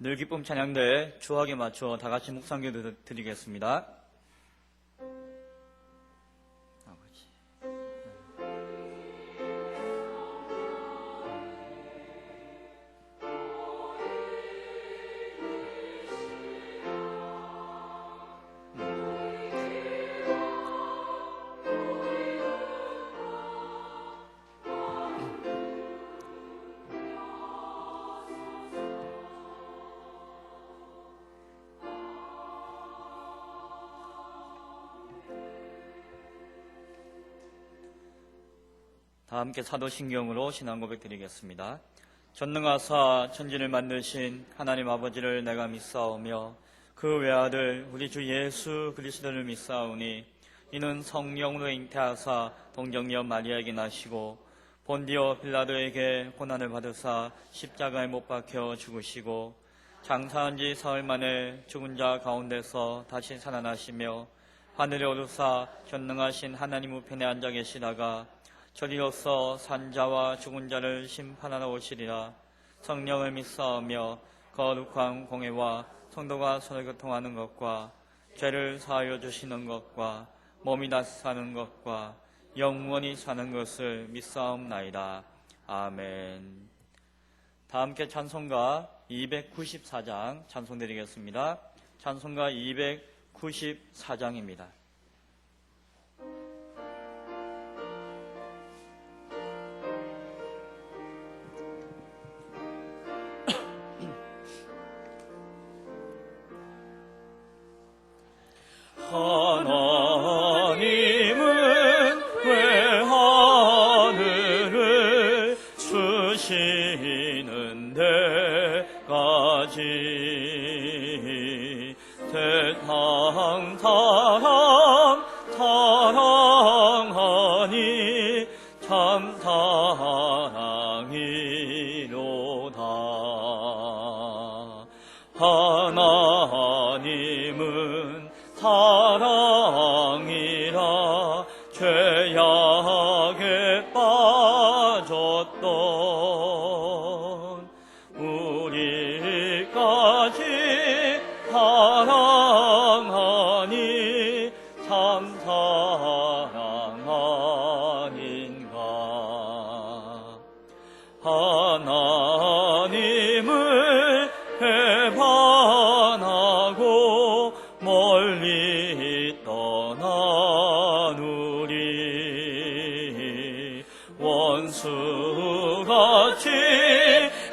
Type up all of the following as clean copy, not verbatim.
늘 기쁨 찬양대 주학에 맞춰 다 같이 묵상기도 드리겠습니다. 다 함께 사도신경으로 신앙 고백 드리겠습니다. 전능하사 천지를 만드신 하나님 아버지를 내가 믿사오며 그 외아들 우리 주 예수 그리스도를 믿사오니 이는 성령으로 잉태하사 동정녀 마리아에게 나시고 본디오 빌라도에게 고난을 받으사 십자가에 못 박혀 죽으시고 장사한 지 사흘 만에 죽은 자 가운데서 다시 살아나시며 하늘에 오르사 전능하신 하나님 우편에 앉아 계시다가 저리로서 산자와 죽은 자를 심판하러 오시리라. 성령을 믿사오며 거룩한 공회와 성도가 서로 교통하는 것과 죄를 사하여 주시는 것과 몸이 다시 사는 것과 영원히 사는 것을 믿사옵나이다. 아멘. 다 함께 찬송가 294장 찬송드리겠습니다. 찬송가 294장입니다. 하나님은 왜 하늘을 주시는 데까지 세상 사람 사랑하니 참 사랑이로다. 하나님은 사랑이라 죄악에 빠졌던 우리까지 사랑하니 참 사랑 아닌가. 하나님을 배반하고 멀리 떠난 우리 원수같이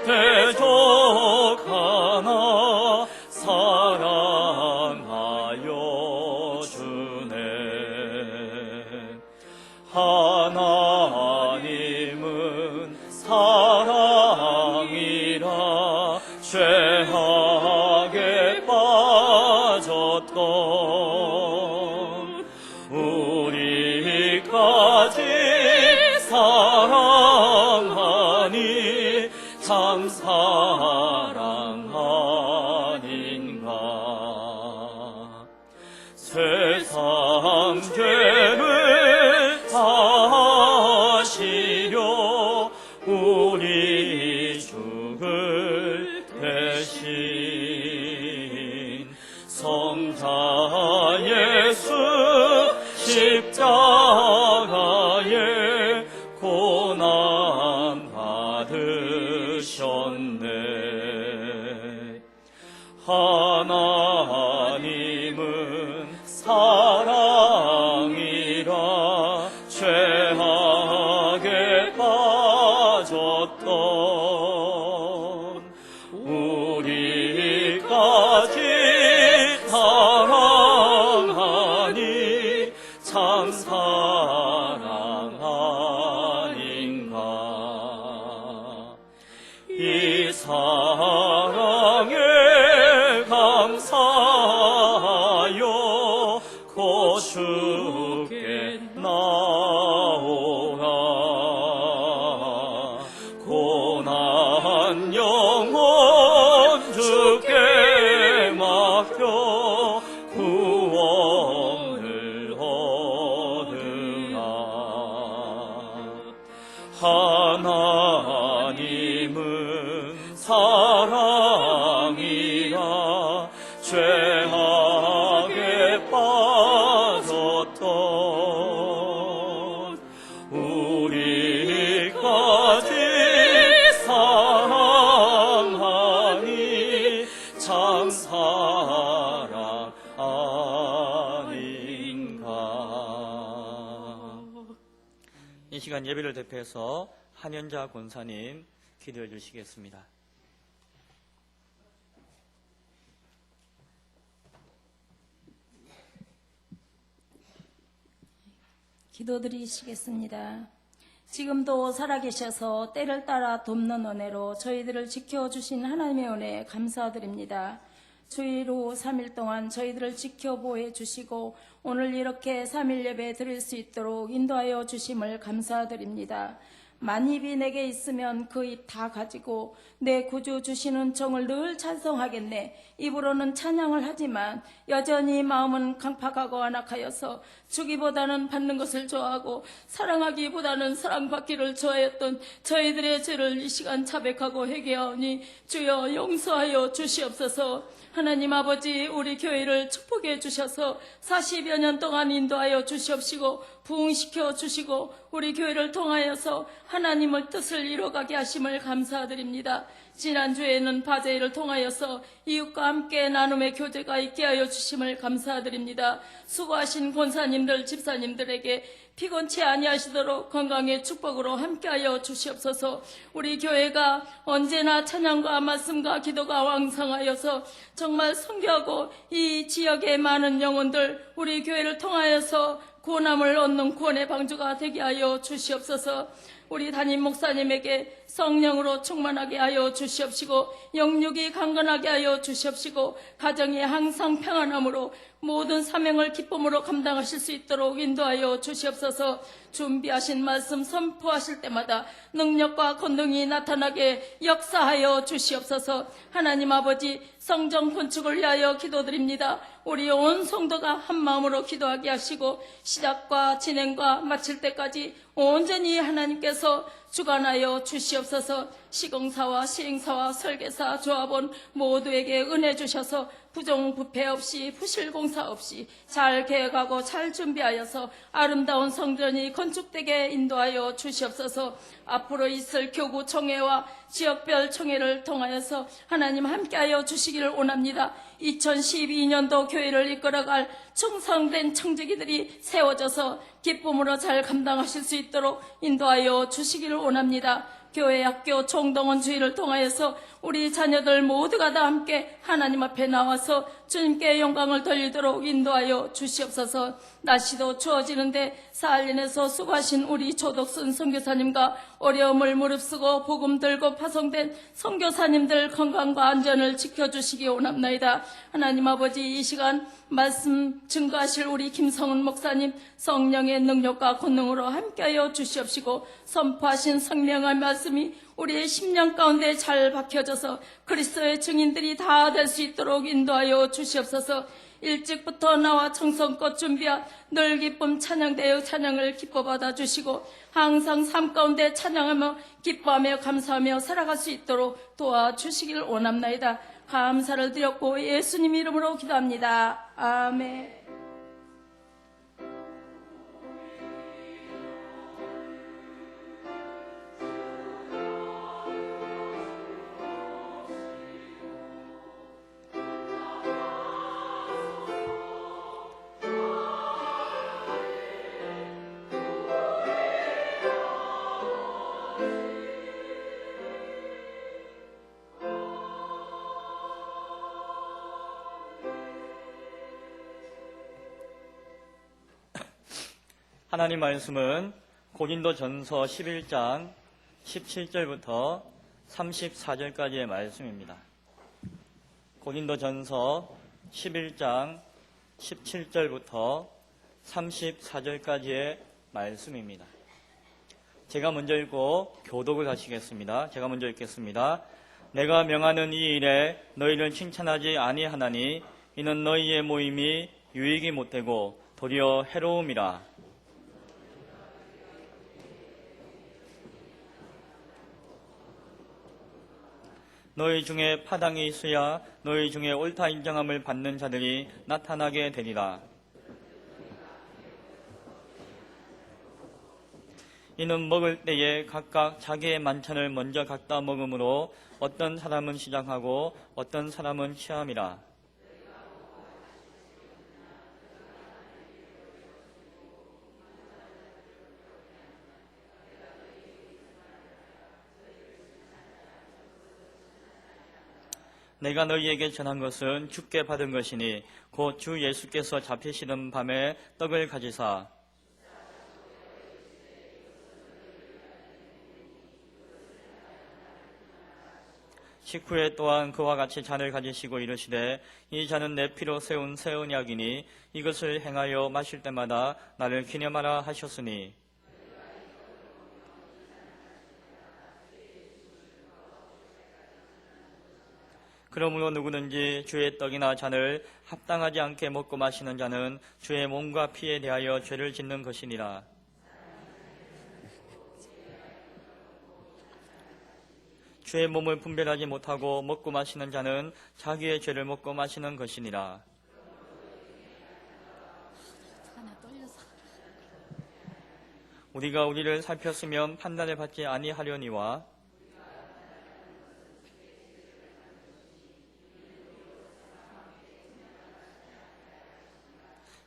대적하나 사랑하여 주네. 하나님은 사랑이라 죄악에 빠졌던 우리까지 사랑하니 참 사랑 아닌가. 세상 죄를 사하시려 우리 죽을 대신 성자 예수 십자가에 고난 받으셨네. 하나님은 사랑이라 죄악에 빠졌던 우리까지 사랑하니 참 사랑 아닌가. 이 사랑에 감사하여 곧 주께 나오라. 고난 영혼 주께 맡겨 구원을 얻으라. 하나님은 사랑이 죄악에 빠졌던 우리까지 사랑하니 참 사랑 아닌가. 이 시간 예배를 대표해서 한현자 권사님 기도해 주시겠습니다. 기도드리시겠습니다. 지금도 살아계셔서 때를 따라 돕는 은혜로 저희들을 지켜주신 하나님의 은혜에 감사드립니다. 주일 후 3일 동안 저희들을 지켜보해 주시고 오늘 이렇게 3일 예배 드릴 수 있도록 인도하여 주심을 감사드립니다. 만입이 내게 있으면 그 입 다 가지고 내 구주 주시는 종을 늘 찬송하겠네. 입으로는 찬양을 하지만 여전히 마음은 강팍하고 안악하여서 주기보다는 받는 것을 좋아하고 사랑하기보다는 사랑받기를 좋아했던 저희들의 죄를 이 시간 자백하고 회개하오니 주여 용서하여 주시옵소서. 하나님 아버지, 우리 교회를 축복해 주셔서 40여 년 동안 인도하여 주시옵시고 부흥시켜 주시고 우리 교회를 통하여서 하나님의 뜻을 이뤄가게 하심을 감사드립니다. 지난주에는 바제일을 통하여서 이웃과 함께 나눔의 교제가 있게 하여 주심을 감사드립니다. 수고하신 권사님들, 집사님들에게 피곤치 아니하시도록 건강의 축복으로 함께하여 주시옵소서. 우리 교회가 언제나 찬양과 말씀과 기도가 왕성하여서 정말 선교하고 이 지역의 많은 영혼들 우리 교회를 통하여서 구원함을 얻는 구원의 방주가 되게 하여 주시옵소서. 우리 담임 목사님에게 성령으로 충만하게 하여 주시옵시고 영육이 강건하게 하여 주시옵시고 가정이 항상 평안함으로 모든 사명을 기쁨으로 감당하실 수 있도록 인도하여 주시옵소서. 준비하신 말씀 선포하실 때마다 능력과 권능이 나타나게 역사하여 주시옵소서. 하나님 아버지, 성전 건축을 위하여 기도드립니다. 우리 온 성도가 한마음으로 기도하게 하시고 시작과 진행과 마칠 때까지 온전히 하나님께서 주관하여 주시옵소서. 시공사와 시행사와 설계사, 조합원 모두에게 은혜 주셔서 부정부패 없이 부실공사 없이 잘 계획하고 잘 준비하여서 아름다운 성전이 건축되게 인도하여 주시옵소서. 앞으로 있을 교구 총회와 지역별 총회를 통하여서 하나님 함께하여 주시기를 원합니다. 2012년도 교회를 이끌어갈 충성된 청지기들이 세워져서 기쁨으로 잘 감당하실 수 있도록 인도하여 주시기를 원합니다. 교회, 학교, 총동원 주의를 통하여서 우리 자녀들 모두가 다 함께 하나님 앞에 나와서 주님께 영광을 돌리도록 인도하여 주시옵소서. 날씨도 추워지는데 사할린에서 수고하신 우리 조덕순 선교사님과 어려움을 무릅쓰고 복음 들고 파송된 선교사님들 건강과 안전을 지켜주시기 원합나이다. 하나님 아버지, 이 시간 말씀 증거하실 우리 김성은 목사님 성령의 능력과 권능으로 함께하여 주시옵시고 선포하신 성령의 말씀이 우리의 심령 가운데 잘 박혀져서 그리스도의 증인들이 다 될 수 있도록 인도하여 주시옵소서. 일찍부터 나와 청성껏 준비한 늘 기쁨 찬양대여 찬양을 기뻐 받아 주시고 항상 삶 가운데 찬양하며 기뻐하며 감사하며 살아갈 수 있도록 도와주시기를 원합나이다. 감사를 드렸고 예수님 이름으로 기도합니다. 아멘. 하나님 말씀은 고린도전서 11장 17절부터 34절까지의 말씀입니다. 고린도전서 11장 17절부터 34절까지의 말씀입니다. 제가 먼저 읽고 교독을 하시겠습니다. 제가 먼저 읽겠습니다. 내가 명하는 이 일에 너희를 칭찬하지 아니하나니 이는 너희의 모임이 유익이 못되고 도리어 해로움이라. 너희 중에 파당이 있어야 너희 중에 옳다 인정함을 받는 자들이 나타나게 되리라. 이는 먹을 때에 각각 자기의 만찬을 먼저 갖다 먹음으로 어떤 사람은 시장하고 어떤 사람은 취함이라. 내가 너희에게 전한 것은 주께 받은 것이니 곧 주 예수께서 잡히시던 밤에 떡을 가지사 식후에 또한 그와 같이 잔을 가지시고 이르시되 이 잔은 내 피로 세운 새 언약이니 이것을 행하여 마실 때마다 나를 기념하라 하셨으니 그러므로 누구든지 주의 떡이나 잔을 합당하지 않게 먹고 마시는 자는 주의 몸과 피에 대하여 죄를 짓는 것이니라. 주의 몸을 분별하지 못하고 먹고 마시는 자는 자기의 죄를 먹고 마시는 것이니라. 우리가 우리를 살폈으면 판단을 받지 아니하려니와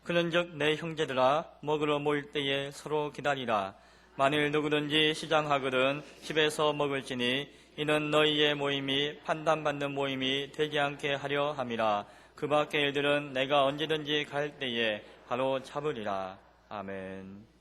그런즉 내 형제들아 먹으러 모일 때에 서로 기다리라. 만일 누구든지 시장하거든 집에서 먹을지니 이는 너희의 모임이 판단받는 모임이 되지 않게 하려 함이라. 그 밖의 일들은 내가 언제든지 갈 때에 바로 잡으리라. 아멘.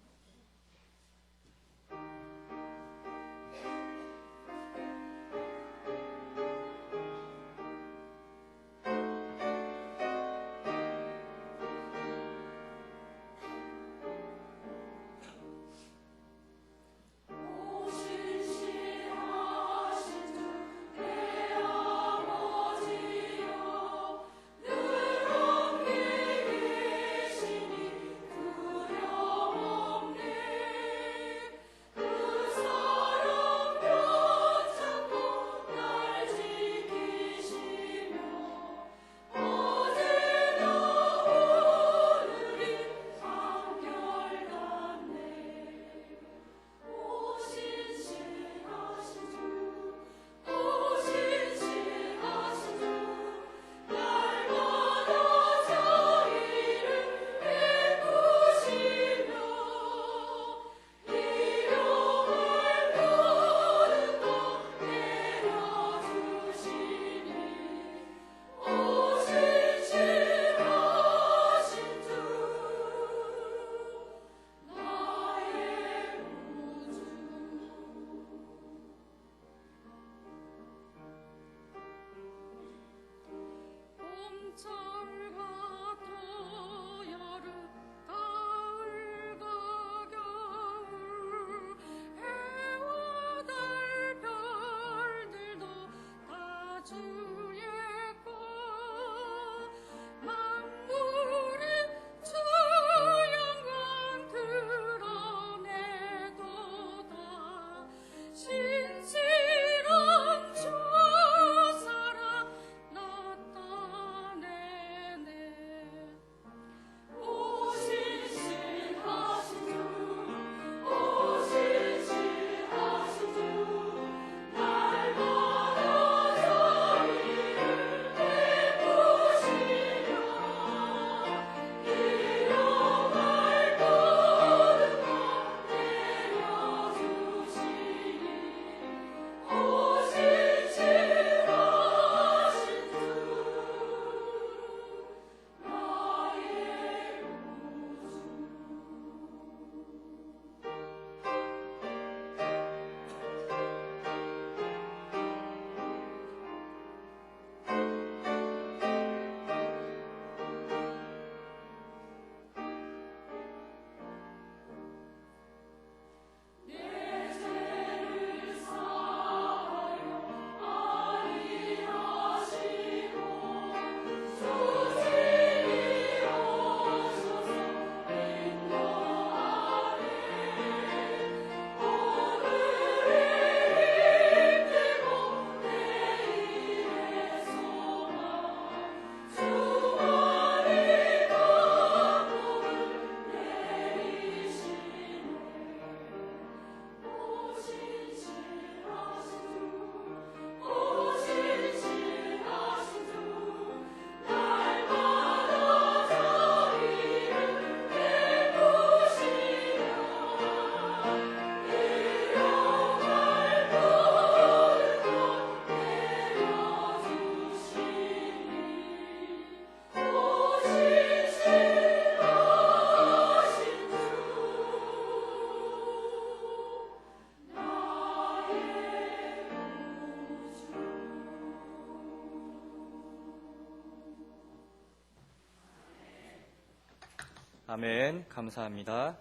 아멘. 감사합니다.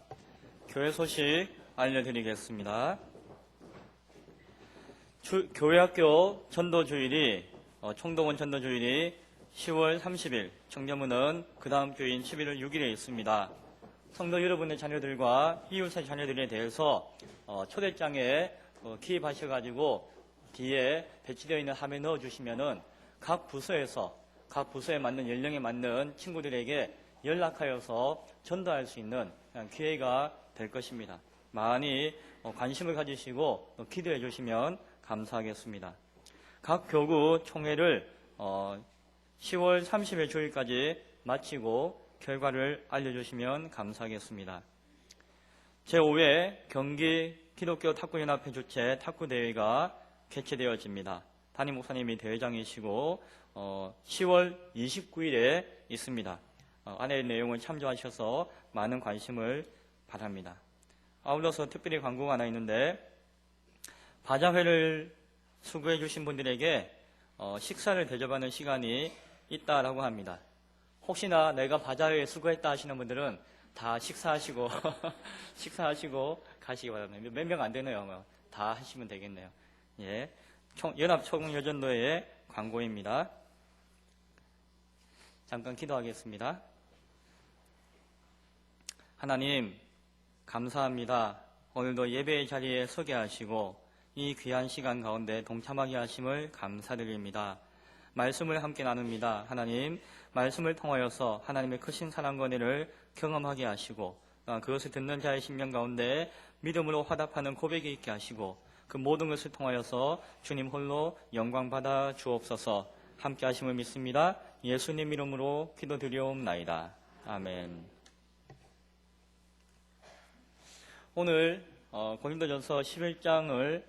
교회 소식 알려드리겠습니다. 교회학교 전도주일이 총동원 전도주일이 10월 30일, 청년문은 그 다음 주인 11월 6일에 있습니다. 성도 여러분의 자녀들과 이웃의 자녀들에 대해서 초대장에 기입하셔가지고 뒤에 배치되어 있는 함에 넣어주시면은 각 부서에 맞는 연령에 맞는 친구들에게 연락하여서 전도할 수 있는 기회가 될 것입니다. 많이 관심을 가지시고 기도해 주시면 감사하겠습니다. 각 교구 총회를 10월 30일 주일까지 마치고 결과를 알려주시면 감사하겠습니다. 제5회 경기 기독교 탁구연합회 주최 탁구대회가 개최되어집니다. 담임 목사님이 대회장이시고 10월 29일에 있습니다. 안의 내용을 참조하셔서 많은 관심을 바랍니다. 아울러서 특별히 광고가 하나 있는데 바자회를 수고해 주신 분들에게 식사를 대접하는 시간이 있다라고 합니다. 혹시나 내가 바자회에 수고했다 하시는 분들은 다 식사하시고 식사하시고 가시기 바랍니다. 몇 명 안 되네요. 다 하시면 되겠네요. 예, 연합초공여전도회의 광고입니다. 잠깐 기도하겠습니다. 하나님 감사합니다. 오늘도 예배의 자리에 서게 하시고 이 귀한 시간 가운데 동참하게 하심을 감사드립니다. 말씀을 함께 나눕니다. 하나님 말씀을 통하여서 하나님의 크신 사랑과 은혜를 경험하게 하시고 그것을 듣는 자의 심령 가운데 믿음으로 화답하는 고백이 있게 하시고 그 모든 것을 통하여서 주님 홀로 영광 받아 주옵소서. 함께 하심을 믿습니다. 예수님 이름으로 기도드리옵나이다. 아멘. 오늘 고린도전서 11장을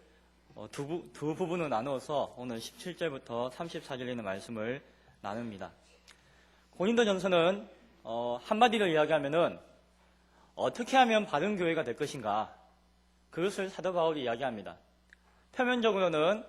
두 부분으로 나누어서 오늘 17절부터 34절에 있는 말씀을 나눕니다. 고린도전서는 한마디로 이야기하면은 어떻게 하면 바른 교회가 될 것인가, 그것을 사도 바울이 이야기합니다. 표면적으로는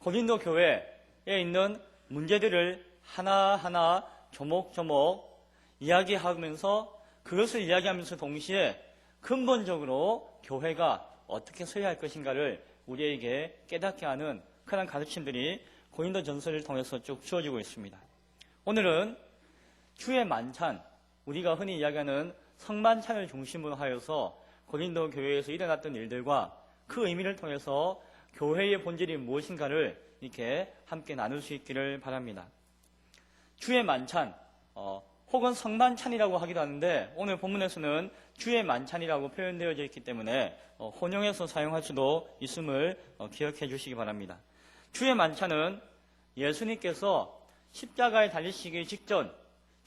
고린도 교회에 있는 문제들을 하나하나 조목조목 이야기하면서 그것을 이야기하면서 동시에 근본적으로 교회가 어떻게 서야 할 것인가를 우리에게 깨닫게 하는 그런 가르침들이 고린도 전서를 통해서 쭉 주어지고 있습니다. 오늘은 주의 만찬, 우리가 흔히 이야기하는 성만찬을 중심으로 하여서 고린도 교회에서 일어났던 일들과 그 의미를 통해서 교회의 본질이 무엇인가를 이렇게 함께 나눌 수 있기를 바랍니다. 주의 만찬, 혹은 성만찬이라고 하기도 하는데 오늘 본문에서는 주의 만찬이라고 표현되어져 있기 때문에 혼용해서 사용할 수도 있음을 기억해 주시기 바랍니다. 주의 만찬은 예수님께서 십자가에 달리시기 직전,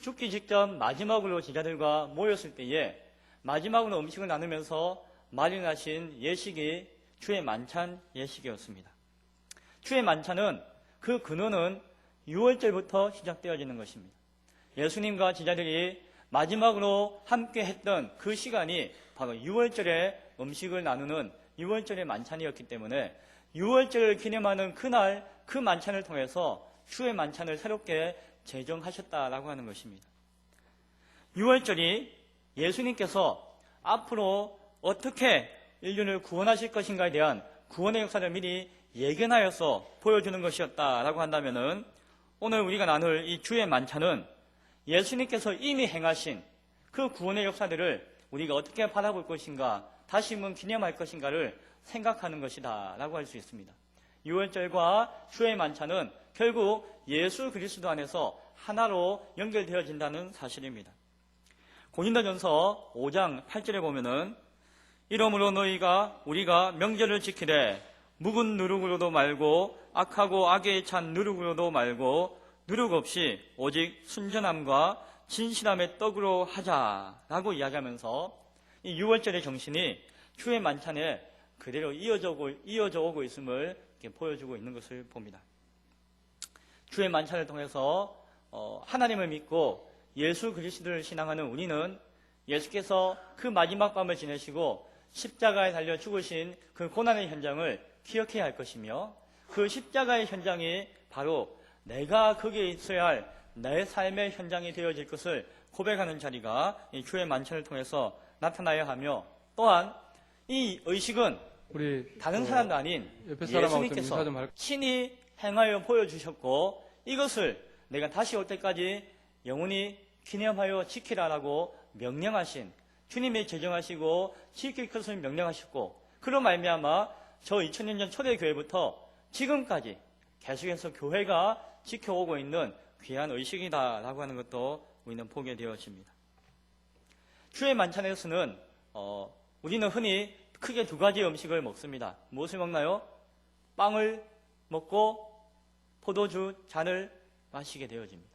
죽기 직전 마지막으로 제자들과 모였을 때에 마지막으로 음식을 나누면서 마련하신 예식이 주의 만찬 예식이었습니다. 주의 만찬은 그 근원은 유월절부터 시작되어지는 것입니다. 예수님과 제자들이 마지막으로 함께 했던 그 시간이 바로 유월절에 음식을 나누는 유월절의 만찬이었기 때문에 유월절을 기념하는 그날 그 만찬을 통해서 주의 만찬을 새롭게 제정하셨다라고 하는 것입니다. 유월절이 예수님께서 앞으로 어떻게 인류를 구원하실 것인가에 대한 구원의 역사를 미리 예견하여서 보여주는 것이었다라고 한다면은 오늘 우리가 나눌 이 주의 만찬은 예수님께서 이미 행하신 그 구원의 역사들을 우리가 어떻게 바라볼 것인가, 다시 한번 기념할 것인가를 생각하는 것이다 라고 할 수 있습니다. 유월절과 주의 만찬은 결국 예수 그리스도 안에서 하나로 연결되어진다는 사실입니다. 고린도전서 5장 8절에 보면은 이러므로 우리가 명절을 지키되 묵은 누룩으로도 말고 악하고 악에 찬 누룩으로도 말고 누룩 없이 오직 순전함과 진실함의 떡으로 하자라고 이야기하면서 이 유월절의 정신이 주의 만찬에 그대로 이어져 오고 있음을 이렇게 보여주고 있는 것을 봅니다. 주의 만찬을 통해서 하나님을 믿고 예수 그리스도를 신앙하는 우리는 예수께서 그 마지막 밤을 지내시고 십자가에 달려 죽으신 그 고난의 현장을 기억해야 할 것이며 그 십자가의 현장이 바로 내가 거기에 있어야 할 내 삶의 현장이 되어질 것을 고백하는 자리가 이 주의 만찬을 통해서 나타나야 하며, 또한 이 의식은 우리 다른 사람도 아닌 옆에 사람하고 좀 예수님께서 인사 좀 할. 친히 행하여 보여주셨고, 이것을 내가 다시 올 때까지 영원히 기념하여 지키라라고 명령하신, 주님이 제정하시고 지킬 것을 명령하셨고, 그로 말미암아 저 2000년 초대교회부터 지금까지 계속해서 교회가 지켜오고 있는 귀한 의식이다라고 하는 것도 우리는 보게 되어집니다. 주의 만찬에서는 우리는 흔히 크게 두 가지 음식을 먹습니다. 무엇을 먹나요? 빵을 먹고 포도주 잔을 마시게 되어집니다.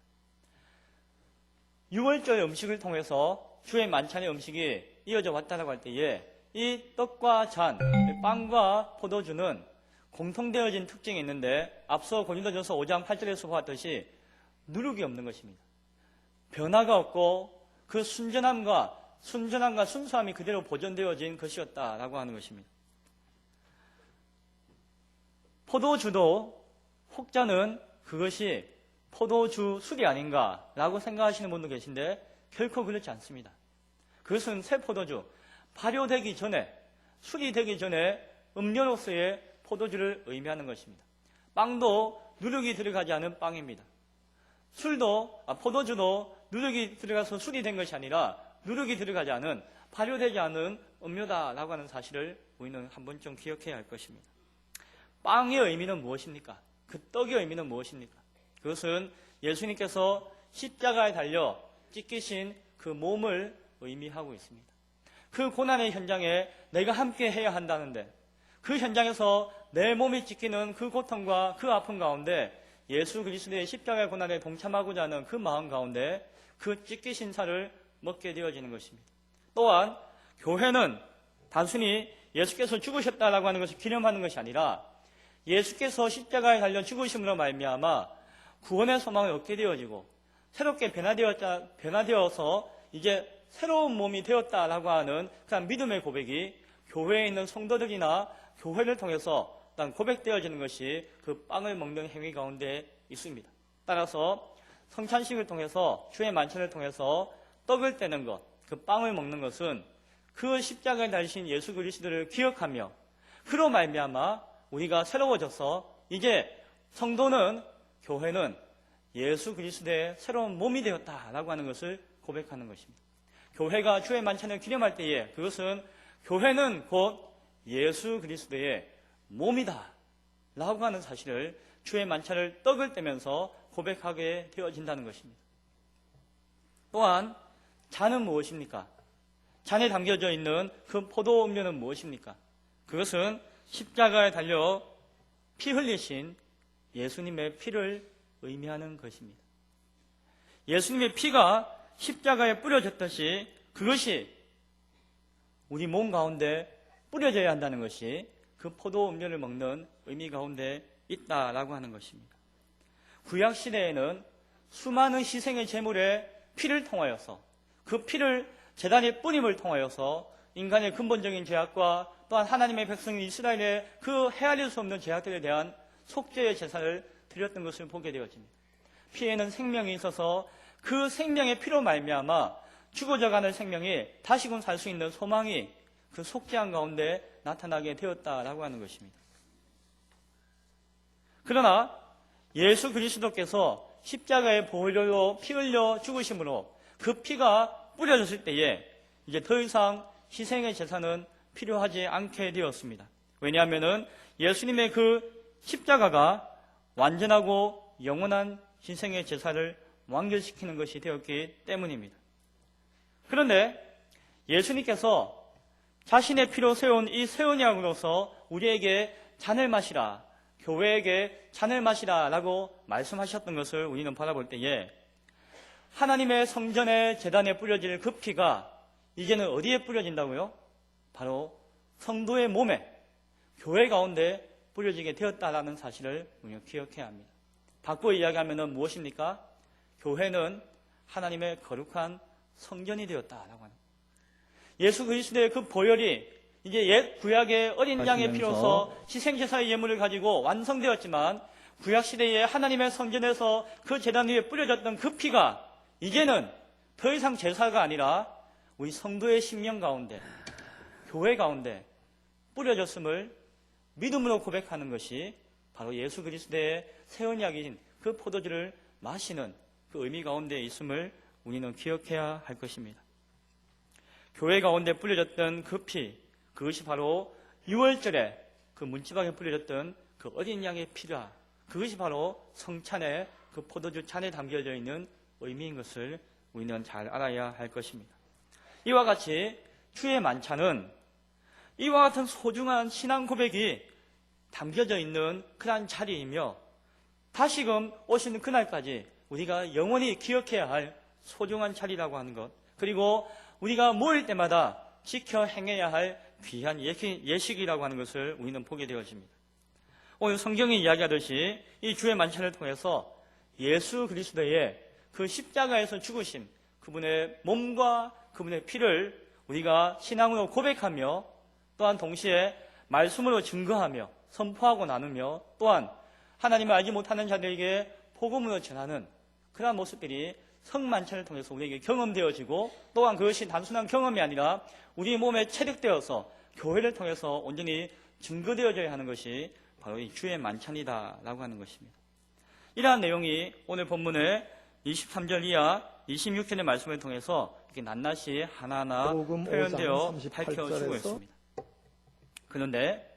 6월절 음식을 통해서 주의 만찬의 음식이 이어져 왔다고 할 때에 이 떡과 잔, 빵과 포도주는 공통되어진 특징이 있는데, 앞서 고린도전서 5장 8절에서 보았듯이 누룩이 없는 것입니다. 변화가 없고 그 순전함과 순수함이 그대로 보존되어진 것이었다라고 하는 것입니다. 포도주도 혹자는 그것이 포도주 술이 아닌가라고 생각하시는 분도 계신데, 결코 그렇지 않습니다. 그것은 새 포도주, 발효되기 전에, 술이 되기 전에 음료로서의 포도주를 의미하는 것입니다. 빵도 누룩이 들어가지 않은 빵입니다. 포도주도 누룩이 들어가서 술이 된 것이 아니라 누룩이 들어가지 않은, 발효되지 않은 음료다라고 하는 사실을 우리는 한 번쯤 기억해야 할 것입니다. 빵의 의미는 무엇입니까? 그 떡의 의미는 무엇입니까? 그것은 예수님께서 십자가에 달려 찢기신 그 몸을 의미하고 있습니다. 그 고난의 현장에 내가 함께 해야 한다는데, 그 현장에서 내 몸이 찢기는 그 고통과 그 아픔 가운데 예수 그리스도의 십자가의 고난에 동참하고자 하는 그 마음 가운데 그 찢기신 살을 먹게 되어지는 것입니다. 또한 교회는 단순히 예수께서 죽으셨다라고 하는 것을 기념하는 것이 아니라, 예수께서 십자가에 달려 죽으심으로 말미암아 구원의 소망을 얻게 되어지고 새롭게 변화되어서 이제 새로운 몸이 되었다라고 하는 그런 믿음의 고백이 교회에 있는 성도들이나 교회를 통해서 고백되어지는 것이 그 빵을 먹는 행위 가운데 있습니다. 따라서 성찬식을 통해서, 주의 만찬을 통해서 떡을 떼는 것, 그 빵을 먹는 것은 그 십자가에 달리신 예수 그리스도를 기억하며, 그로 말미암아 우리가 새로워져서 이제 성도는, 교회는 예수 그리스도의 새로운 몸이 되었다라고 하는 것을 고백하는 것입니다. 교회가 주의 만찬을 기념할 때에 그것은 교회는 곧 예수 그리스도의 몸이다 라고 하는 사실을 주의 만찬을 떡을 떼면서 고백하게 되어진다는 것입니다. 또한 잔은 무엇입니까? 잔에 담겨져 있는 그 포도 음료는 무엇입니까? 그것은 십자가에 달려 피 흘리신 예수님의 피를 의미하는 것입니다. 예수님의 피가 십자가에 뿌려졌듯이 그것이 우리 몸 가운데 뿌려져야 한다는 것이 그 포도 음료를 먹는 의미 가운데 있다라고 하는 것입니다. 구약 시대에는 수많은 희생의 제물의 피를 통하여서, 그 피를 제단의 뿌림을 통하여서 인간의 근본적인 죄악과 또한 하나님의 백성 이스라엘의 그 헤아릴 수 없는 죄악들에 대한 속죄의 제사를 드렸던 것을 보게 되어집니다. 피에는 생명이 있어서 그 생명의 피로 말미암아 죽어져가는 생명이 다시금 살 수 있는 소망이 그 속죄한 가운데 나타나게 되었다라고 하는 것입니다. 그러나 예수 그리스도께서 십자가의 보혈로 피 흘려 죽으심으로 그 피가 뿌려졌을 때에 이제 더 이상 희생의 제사는 필요하지 않게 되었습니다. 왜냐하면 예수님의 그 십자가가 완전하고 영원한 희생의 제사를 완결시키는 것이 되었기 때문입니다. 그런데 예수님께서 자신의 피로 세운 이 새 언약으로서 우리에게 잔을 마시라, 교회에게 잔을 마시라 라고 말씀하셨던 것을 우리는 바라볼 때에, 하나님의 성전의 제단에 뿌려질 그 피가 이제는 어디에 뿌려진다고요? 바로 성도의 몸에, 교회 가운데 뿌려지게 되었다라는 사실을 우리는 기억해야 합니다. 바꿔 이야기하면 무엇입니까? 교회는 하나님의 거룩한 성전이 되었다라고 하는 거예요. 예수 그리스도의 그 보혈이 이제 옛 구약의 어린 양의 피로서 희생제사의 예물을 가지고 완성되었지만, 구약 시대에 하나님의 성전에서 그 제단 위에 뿌려졌던 그 피가 이제는 더 이상 제사가 아니라 우리 성도의 심령 가운데, 교회 가운데 뿌려졌음을 믿음으로 고백하는 것이 바로 예수 그리스도의 새 언약인 그 포도주를 마시는 그 의미 가운데 있음을 우리는 기억해야 할 것입니다. 교회 가운데 뿌려졌던 그 피, 그것이 바로 유월절에 그 문지방에 뿌려졌던 그 어린 양의 피라, 그것이 바로 성찬의 그 포도주 잔에 담겨져 있는 의미인 것을 우리는 잘 알아야 할 것입니다. 이와 같이 주의 만찬은 이와 같은 소중한 신앙 고백이 담겨져 있는 그러한 자리이며 다시금 오시는 그날까지 우리가 영원히 기억해야 할 소중한 자리라고 하는 것, 그리고 우리가 모일 때마다 지켜 행해야 할 귀한 예식이라고 하는 것을 우리는 보게 되어집니다. 오늘 성경이 이야기하듯이 이 주의 만찬을 통해서 예수 그리스도의 그 십자가에서 죽으심, 그분의 몸과 그분의 피를 우리가 신앙으로 고백하며 또한 동시에 말씀으로 증거하며 선포하고 나누며 또한 하나님을 알지 못하는 자들에게 복음으로 전하는 그러한 모습들이 성만찬을 통해서 우리에게 경험되어지고 또한 그것이 단순한 경험이 아니라 우리 몸에 체득되어서 교회를 통해서 온전히 증거되어져야 하는 것이 바로 이 주의 만찬이다라고 하는 것입니다. 이러한 내용이 오늘 본문의 23절 이하 26절의 말씀을 통해서 이렇게 낱낱이 하나하나 표현되어 밝혀지고 있습니다. 그런데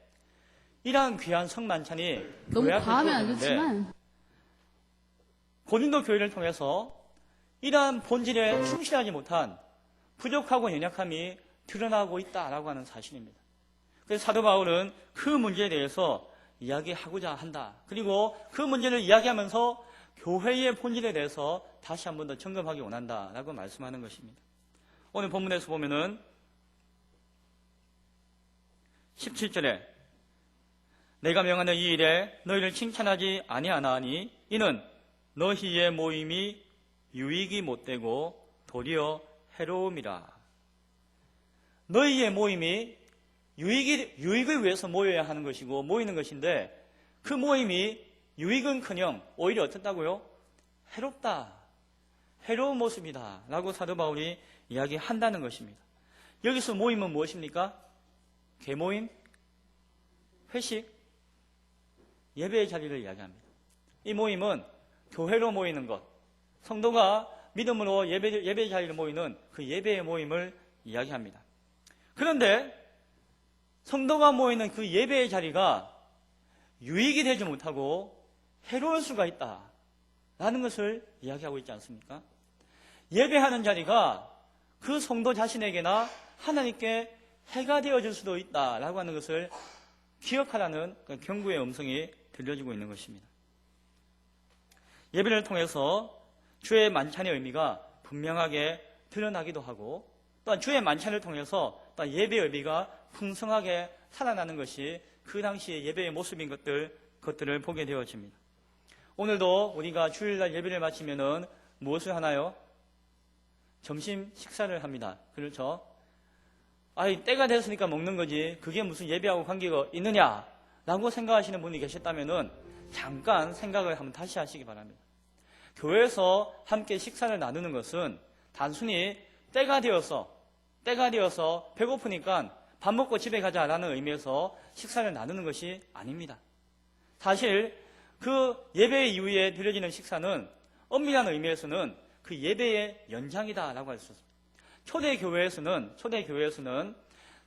이러한 귀한 성만찬이 너무 과하면 안 좋지만 고린도 교회를 통해서 이러한 본질에 충실하지 못한 부족하고 연약함이 드러나고 있다라고 하는 사실입니다. 그래서 사도 바울은 그 문제에 대해서 이야기하고자 한다. 그리고 그 문제를 이야기하면서 교회의 본질에 대해서 다시 한 번 더 점검하기 원한다라고 말씀하는 것입니다. 오늘 본문에서 보면은 17절에 내가 명하는 이 일에 너희를 칭찬하지 아니하나니 이는 너희의 모임이 유익이 못되고 도리어 해로움이라. 너희의 모임이 유익을 위해서 모여야 하는 것이고 모이는 것인데 그 모임이 유익은커녕 오히려 어떻다고요? 해롭다. 해로운 모습이다 라고 사도 바울이 이야기한다는 것입니다. 여기서 모임은 무엇입니까? 개모임? 회식? 예배의 자리를 이야기합니다. 이 모임은 교회로 모이는 것, 성도가 믿음으로 예배의 자리를 모이는 그 예배의 모임을 이야기합니다. 그런데 성도가 모이는 그 예배의 자리가 유익이 되지 못하고 해로울 수가 있다라는 것을 이야기하고 있지 않습니까? 예배하는 자리가 그 성도 자신에게나 하나님께 해가 되어질 수도 있다라고 하는 것을 기억하라는 경고의 음성이 들려지고 있는 것입니다. 예배를 통해서 주의 만찬의 의미가 분명하게 드러나기도 하고 또한 주의 만찬을 통해서 또한 예배의 의미가 풍성하게 살아나는 것이 그 당시의 예배의 모습인 것들을 보게 되어집니다. 오늘도 우리가 주일날 예배를 마치면은 무엇을 하나요? 점심 식사를 합니다. 그렇죠? 때가 됐으니까 먹는 거지 그게 무슨 예배하고 관계가 있느냐라고 생각하시는 분이 계셨다면은 잠깐 생각을 한번 다시 하시기 바랍니다. 교회에서 함께 식사를 나누는 것은 단순히 때가 되어서 배고프니까 밥 먹고 집에 가자라는 의미에서 식사를 나누는 것이 아닙니다. 사실 그 예배 이후에 드려지는 식사는 엄밀한 의미에서는 그 예배의 연장이다라고 할 수 있습니다. 초대교회에서는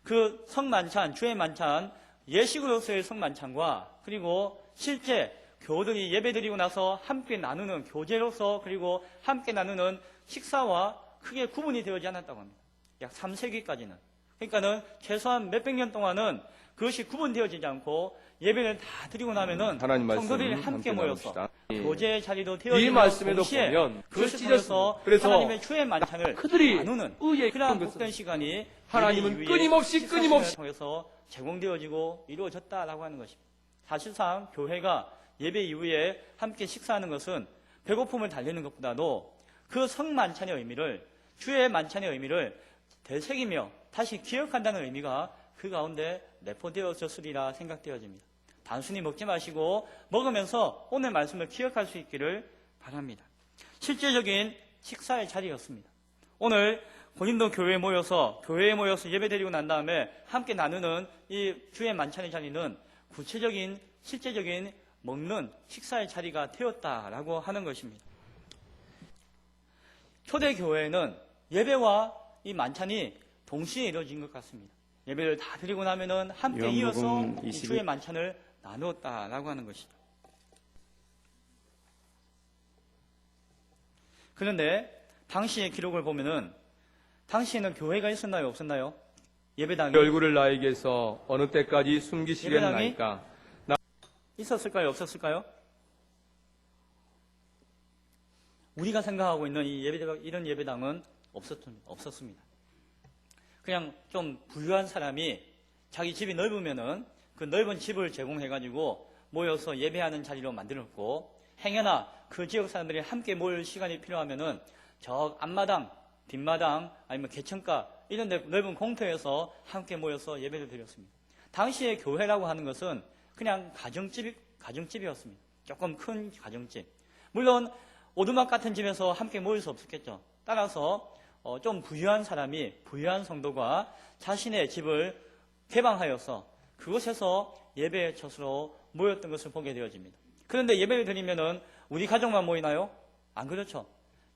그 성만찬, 주의 만찬, 예식으로서의 성만찬과 그리고 실제 교우들이 예배드리고 나서 함께 나누는 교제로서 그리고 함께 나누는 식사와 크게 구분이 되어지 않았다고 합니다. 약 3세기까지는. 그러니까는 최소한 몇백 년 동안은 그것이 구분되어지지 않고 예배를 다 드리고 나면은 성도들이 함께 모여서 교제의 자리도 되어지고 이 말씀에도 동시에 보면 그것을 통해서 그래서 하나님의 주의 만찬을 그들이 나누는 의에 그러한 깊은 복된 시간이 하나님은 예배 이후에 끊임없이 식사시간을 통해서 제공되어지고 이루어졌다라고 하는 것입니다. 사실상 교회가 예배 이후에 함께 식사하는 것은 배고픔을 달래는 것보다도 그 성만찬의 의미를, 주의 만찬의 의미를 되새기며 다시 기억한다는 의미가 그 가운데 내포되어졌으리라 생각되어집니다. 단순히 먹지 마시고 먹으면서 오늘 말씀을 기억할 수 있기를 바랍니다. 실제적인 식사의 자리였습니다. 오늘 고린도 교회에 모여서 예배 드리고 난 다음에 함께 나누는 이 주의 만찬의 자리는 구체적인 실제적인 먹는 식사의 자리가 되었다라고 하는 것입니다. 초대 교회는 예배와 이 만찬이 동시에 이루어진 것 같습니다. 예배를 다 드리고 나면은 함께 이어서 요한복음 이 21 주의 만찬을 나누었다라고 하는 것이죠. 그런데 당시의 기록을 보면은 당시에는 교회가 있었나요, 없었나요? 예배당이 얼굴을 나에게서 어느 때까지 숨기시겠나이까. 있었을까요, 없었을까요? 우리가 생각하고 있는 이런 예배당은 없었습니다. 그냥 좀 부유한 사람이 자기 집이 넓으면은 그 넓은 집을 제공해가지고 모여서 예배하는 자리로 만들었고, 행여나 그 지역 사람들이 함께 모일 시간이 필요하면은 저 앞마당, 뒷마당, 아니면 개천가 이런 데 넓은 공터에서 함께 모여서 예배를 드렸습니다. 당시에 교회라고 하는 것은 그냥 가정집이었습니다. 조금 큰 가정집. 물론 오두막 같은 집에서 함께 모일 수 없었겠죠. 따라서 좀 부유한 사람이, 부유한 성도가 자신의 집을 개방하여서 그곳에서 예배의 처소로 모였던 것을 보게 되어집니다. 그런데 예배를 드리면은 우리 가족만 모이나요? 안 그렇죠.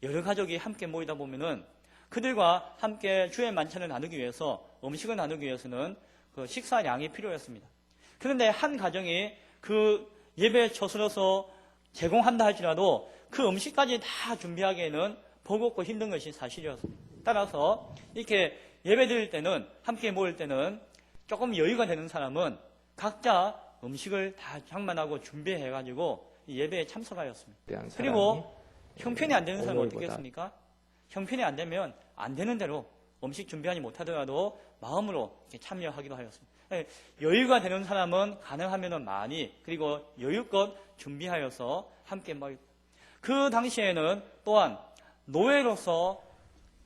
여러 가족이 함께 모이다 보면은 그들과 함께 주의 만찬을 나누기 위해서, 음식을 나누기 위해서는 그 식사량이 필요했습니다. 그런데 한 가정이 그 예배 처소로서 제공한다 할지라도 그 음식까지 다 준비하기에는 버겁고 힘든 것이 사실이었습니다. 따라서 이렇게 예배 드릴 때는, 함께 모일 때는 조금 여유가 되는 사람은 각자 음식을 다 장만하고 준비해가지고 예배에 참석하였습니다. 그리고 형편이 안 되는 사람은 어떻게 했습니까? 형편이 안 되면 안 되는 대로 음식 준비하지 못하더라도 마음으로 이렇게 참여하기도 하였습니다. 여유가 되는 사람은 가능하면 많이, 그리고 여유껏 준비하여서 함께 모였다. 그 당시에는 또한 노예로서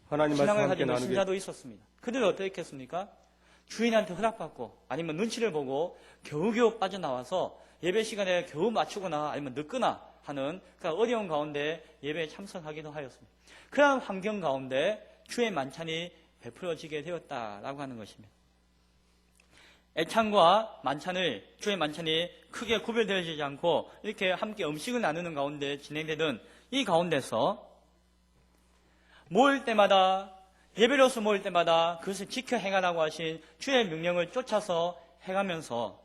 하나님 말씀 신앙을 함께 가진 나누게. 신자도 있었습니다. 그들은 어떻게 했습니까? 주인한테 허락받고 아니면 눈치를 보고 겨우겨우 빠져나와서 예배 시간에 겨우 맞추거나 아니면 늦거나 하는 그러니까 어려운 가운데 예배에 참석하기도 하였습니다. 그러한 환경 가운데 주의 만찬이 베풀어지게 되었다라고 하는 것입니다. 애찬과 만찬을, 주의 만찬이 크게 구별되어지지 않고 이렇게 함께 음식을 나누는 가운데 진행되던 이 가운데서 모일 때마다, 예배로서 모일 때마다 그것을 지켜 행하라고 하신 주의 명령을 쫓아서 행하면서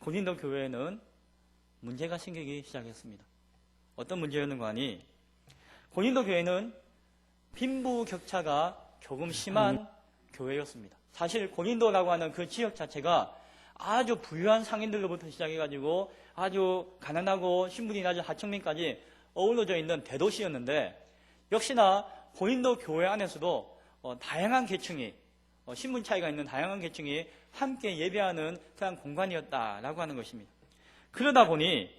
고린도 교회에는 문제가 생기기 시작했습니다. 어떤 문제였는가 하니, 고린도 교회는 빈부격차가 조금 심한 교회였습니다. 사실 고린도라고 하는 그 지역 자체가 아주 부유한 상인들로부터 시작해가지고 아주 가난하고 신분이 낮은 하층민까지 어우러져 있는 대도시였는데, 역시나 고린도 교회 안에서도 다양한 계층이, 신분 차이가 있는 다양한 계층이 함께 예배하는 그런 공간이었다라고 하는 것입니다. 그러다 보니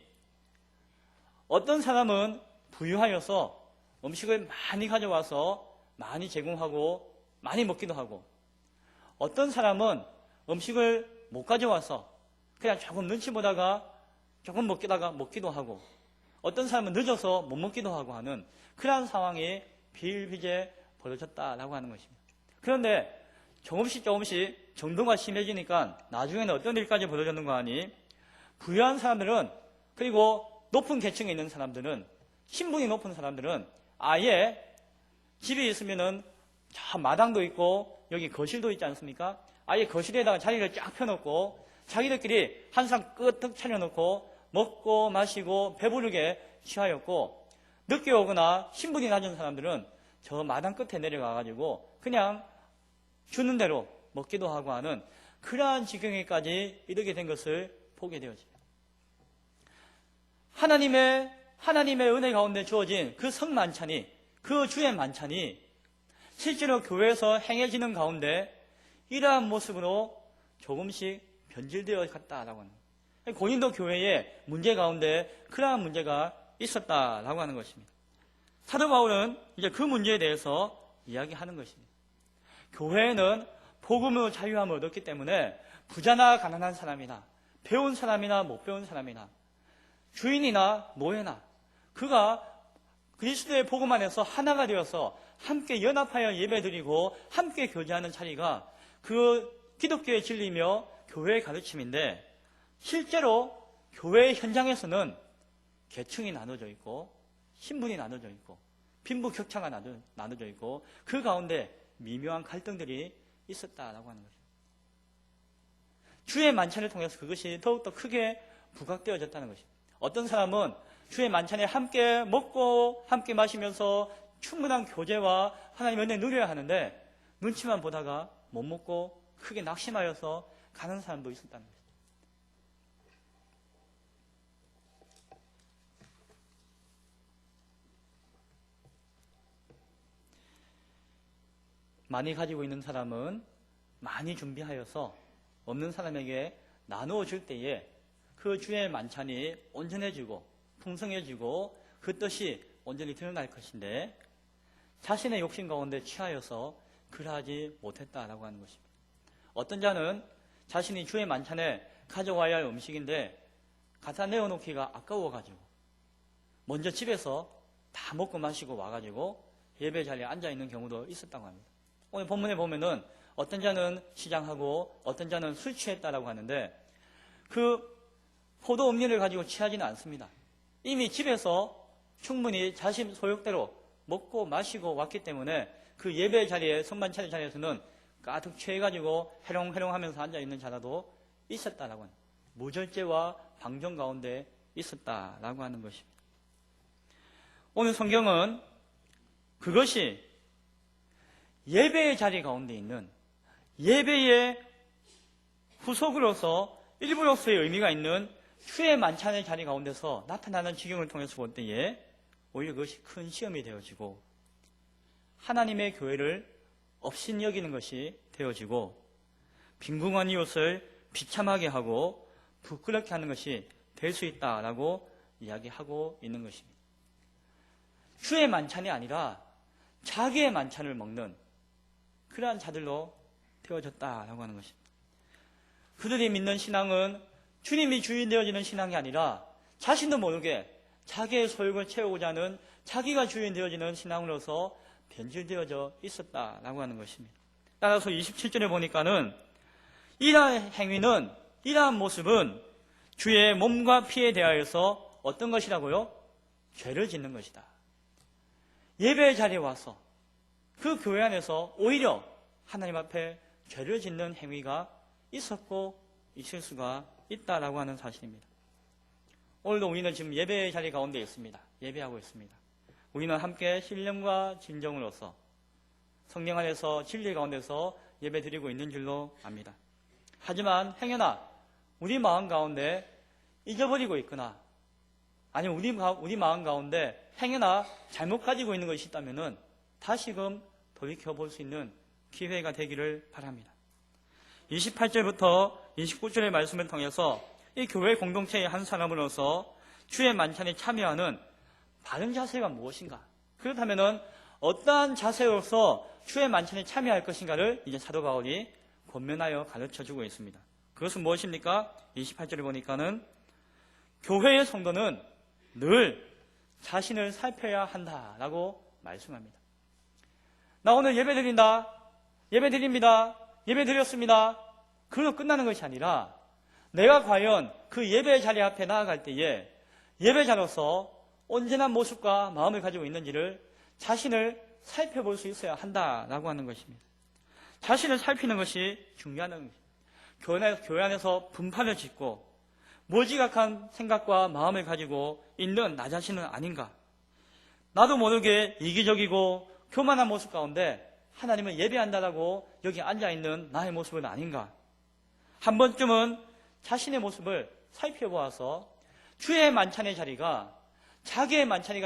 어떤 사람은 부유하여서 음식을 많이 가져와서 많이 제공하고 많이 먹기도 하고, 어떤 사람은 음식을 못 가져와서 그냥 조금 눈치 보다가 조금 먹기도 하고, 어떤 사람은 늦어서 못 먹기도 하고 하는 그러한 상황이 비일비재 벌어졌다라고 하는 것입니다. 그런데 조금씩 정도가 심해지니까 나중에는 어떤 일까지 벌어졌는가 하니, 부유한 사람들은, 그리고 높은 계층에 있는 사람들은, 신분이 높은 사람들은 아예 집이 있으면은 저 마당도 있고 여기 거실도 있지 않습니까? 아예 거실에다가 자리를 쫙 펴놓고 자기들끼리 한상 끄떡 차려놓고 먹고 마시고 배부르게 취하였고, 늦게 오거나 신분이 낮은 사람들은 저 마당 끝에 내려가가지고 그냥 주는 대로 먹기도 하고 하는 그러한 지경에까지 이르게 된 것을 보게 되어집니다. 하나님의 은혜 가운데 주어진 그 성만찬이, 그 주의 만찬이 실제로 교회에서 행해지는 가운데 이러한 모습으로 조금씩 변질되어 갔다라고 하는 거예요. 고린도 교회의 문제 가운데 그러한 문제가 있었다라고 하는 것입니다. 사도 바울은 이제 그 문제에 대해서 이야기하는 것입니다. 교회에는 복음으로 자유함을 얻었기 때문에 부자나 가난한 사람이나 배운 사람이나 못 배운 사람이나 주인이나 노예나 그가 그리스도의 복음 안에서 하나가 되어서 함께 연합하여 예배드리고 함께 교제하는 자리가 그 기독교의 진리며 교회의 가르침인데, 실제로 교회 현장에서는 계층이 나눠져 있고 신분이 나눠져 있고 빈부격차가 나눠져 있고 그 가운데 미묘한 갈등들이 있었다라고 하는 거죠. 주의 만찬을 통해서 그것이 더욱더 크게 부각되어졌다는 것입니다. 어떤 사람은 주의 만찬에 함께 먹고 함께 마시면서 충분한 교제와 하나님의 은혜 누려야 하는데 눈치만 보다가 못 먹고 크게 낙심하여서 가는 사람도 있었다는 것입니다. 많이 가지고 있는 사람은 많이 준비하여서 없는 사람에게 나누어 줄 때에 그 주의 만찬이 온전해지고 풍성해지고 그 뜻이 온전히 드러날 것인데, 자신의 욕심 가운데 취하여서 그러하지 못했다라고 하는 것입니다. 어떤 자는 자신이 주의 만찬에 가져와야 할 음식인데 갖다 내어놓기가 아까워가지고 먼저 집에서 다 먹고 마시고 와가지고 예배 자리에 앉아있는 경우도 있었다고 합니다. 오늘 본문에 보면은 어떤 자는 시장하고 어떤 자는 술 취했다라고 하는데, 그 포도 음료를 가지고 취하지는 않습니다. 이미 집에서 충분히 자신 소욕대로 먹고 마시고 왔기 때문에 그 예배 자리에, 성만찬의 자리에서는 가득 취해가지고 해롱해롱 하면서 앉아있는 자라도 있었다라고 합니다. 무절제와 방종 가운데 있었다라고 하는 것입니다. 오늘 성경은 그것이 예배의 자리 가운데 있는, 예배의 후속으로서 일부로서의 의미가 있는 주의 만찬의 자리 가운데서 나타나는 지경을 통해서 볼 때에 오히려 그것이 큰 시험이 되어지고 하나님의 교회를 업신여기는 것이 되어지고 빈궁한 이웃을 비참하게 하고 부끄럽게 하는 것이 될 수 있다라고 이야기하고 있는 것입니다. 주의 만찬이 아니라 자기의 만찬을 먹는 그러한 자들로 되어졌다라고 하는 것입니다. 그들이 믿는 신앙은 주님이 주인 되어지는 신앙이 아니라 자신도 모르게 자기의 소욕을 채우고자 하는 자기가 주인 되어지는 신앙으로서 변질되어져 있었다라고 하는 것입니다. 따라서 27절에 보니까는 이러한 행위는, 이러한 모습은 주의 몸과 피에 대하여서 어떤 것이라고요? 죄를 짓는 것이다. 예배의 자리에 와서 그 교회 안에서 오히려 하나님 앞에 죄를 짓는 행위가 있었고 있을 수가 있다라고 하는 사실입니다. 오늘도 우리는 지금 예배의 자리 가운데 있습니다. 예배하고 있습니다. 우리는 함께 신령과 진정으로서 성령 안에서 진리 가운데서 예배 드리고 있는 줄로 압니다. 하지만 행여나 우리 마음 가운데 잊어버리고 있거나 아니면 우리 마음 가운데 행여나 잘못 가지고 있는 것이 있다면 다시금 돌이켜볼 수 있는 기회가 되기를 바랍니다. 28절부터 29절의 말씀을 통해서 이 교회 공동체의 한 사람으로서 주의 만찬에 참여하는 바른 자세가 무엇인가? 그렇다면 어떠한 자세로서 주의 만찬에 참여할 것인가를 이제 사도 바울이 권면하여 가르쳐주고 있습니다. 그것은 무엇입니까? 28절에 보니까는 교회의 성도는 늘 자신을 살펴야 한다라고 말씀합니다. 나 오늘 예배 드린다, 예배 드립니다, 예배 드렸습니다. 그걸로 끝나는 것이 아니라 내가 과연 그 예배 자리 앞에 나아갈 때에 예배자로서 온전한 모습과 마음을 가지고 있는지를 자신을 살펴볼 수 있어야 한다라고 하는 것입니다. 자신을 살피는 것이 중요한 것입니다. 교회 안에서 분판을 짓고 무지각한 생각과 마음을 가지고 있는 나 자신은 아닌가? 나도 모르게 이기적이고 교만한 모습 가운데 하나님을 예배한다라고 여기 앉아있는 나의 모습은 아닌가? 한 번쯤은 자신의 모습을 살펴보아서 주의 만찬의 자리가 자기의 만찬의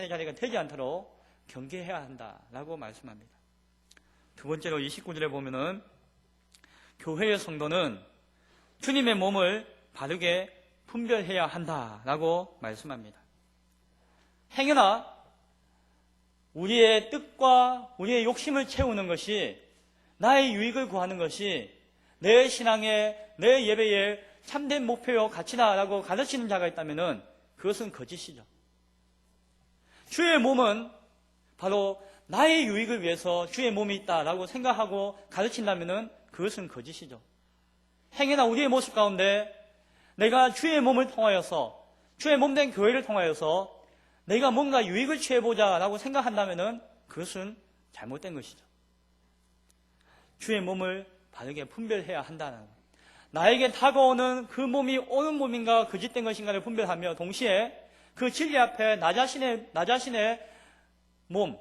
자리가 되지 않도록 경계해야 한다라고 말씀합니다. 두 번째로 29절에 보면은 교회의 성도는 주님의 몸을 바르게 분별해야 한다라고 말씀합니다. 행여나 우리의 뜻과 우리의 욕심을 채우는 것이, 나의 유익을 구하는 것이 내 신앙의, 내 예배의 참된 목표요 가치다라고 가르치는 자가 있다면 그것은 거짓이죠. 주의 몸은 바로 나의 유익을 위해서 주의 몸이 있다라고 생각하고 가르친다면 그것은 거짓이죠. 행여나 우리의 모습 가운데 내가 주의 몸을 통하여서 주의 몸된 교회를 통하여서 내가 뭔가 유익을 취해보자라고 생각한다면 그것은 잘못된 것이죠. 주의 몸을 바르게 분별해야 한다는 것. 나에게 다가오는 그 몸이 옳은 몸인가 거짓된 것인가를 분별하며 동시에 그 진리 앞에 나 자신의 몸,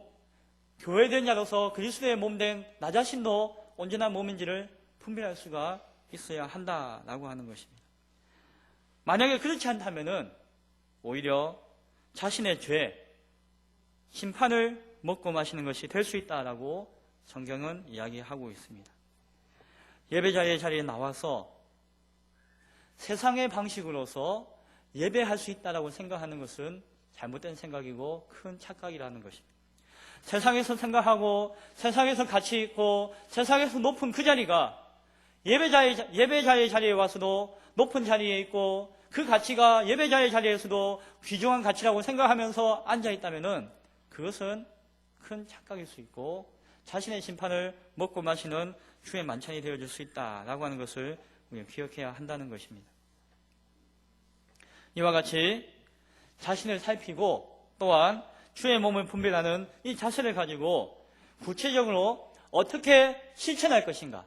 교회된 자로서 그리스도의 몸된 나 자신도 온전한 몸인지를 분별할 수가 있어야 한다라고 하는 것입니다. 만약에 그렇지 않다면 오히려 자신의 죄, 심판을 먹고 마시는 것이 될 수 있다라고 성경은 이야기하고 있습니다. 예배자의 자리에 나와서 세상의 방식으로서 예배할 수 있다라고 생각하는 것은 잘못된 생각이고 큰 착각이라는 것입니다. 세상에서 생각하고 세상에서 가치 있고 세상에서 높은 그 자리가 예배자의 자리에 와서도 높은 자리에 있고 그 가치가 예배자의 자리에서도 귀중한 가치라고 생각하면서 앉아있다면 그것은 큰 착각일 수 있고 자신의 심판을 먹고 마시는 주의 만찬이 되어줄 수 있다라고 하는 것을 우리가 기억해야 한다는 것입니다. 이와 같이 자신을 살피고 또한 주의 몸을 분별하는 이 자세를 가지고 구체적으로 어떻게 실천할 것인가,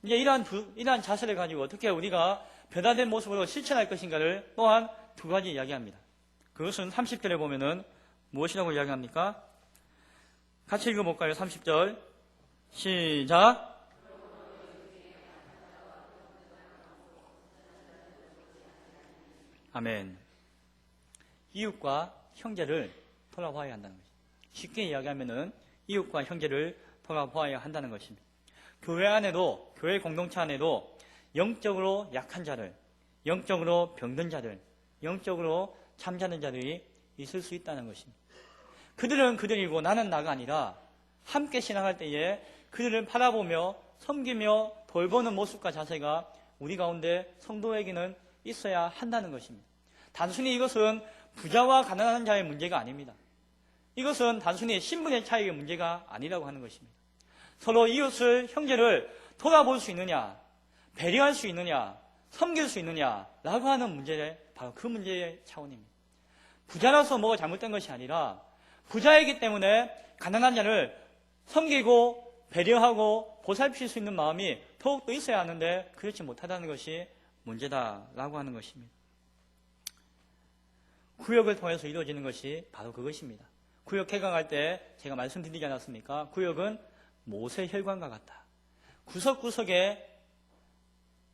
이제 이러한 자세를 가지고 어떻게 우리가 변화된 모습으로 실천할 것인가를 또한 두 가지 이야기합니다. 그것은 30절에 보면은 무엇이라고 이야기합니까? 같이 읽어볼까요? 30절 시작. 아멘. 이웃과 형제를 돌아봐야 한다는 것입니다. 쉽게 이야기하면은 이웃과 형제를 돌아봐야 한다는 것입니다. 교회 안에도, 교회 공동체 안에도 영적으로 약한 자들, 영적으로 병든 자들, 영적으로 잠자는 자들이 있을 수 있다는 것입니다. 그들은 그들이고 나는 나가 아니라 함께 신앙할 때에 그들을 바라보며 섬기며 돌보는 모습과 자세가 우리 가운데 성도에게는 있어야 한다는 것입니다. 단순히 이것은 부자와 가난한 자의 문제가 아닙니다. 이것은 단순히 신분의 차이의 문제가 아니라고 하는 것입니다. 서로 이웃을, 형제를 돌아볼 수 있느냐, 배려할 수 있느냐, 섬길 수 있느냐라고 하는 문제, 바로 그 문제의 차원입니다. 부자라서 뭐가 잘못된 것이 아니라 부자이기 때문에 가난한 자를 섬기고 배려하고 보살필 수 있는 마음이 더욱더 있어야 하는데 그렇지 못하다는 것이 문제다라고 하는 것입니다. 구역을 통해서 이루어지는 것이 바로 그것입니다. 구역 개강할 때 제가 말씀드리지 않았습니까? 구역은 모세 혈관과 같다. 구석구석에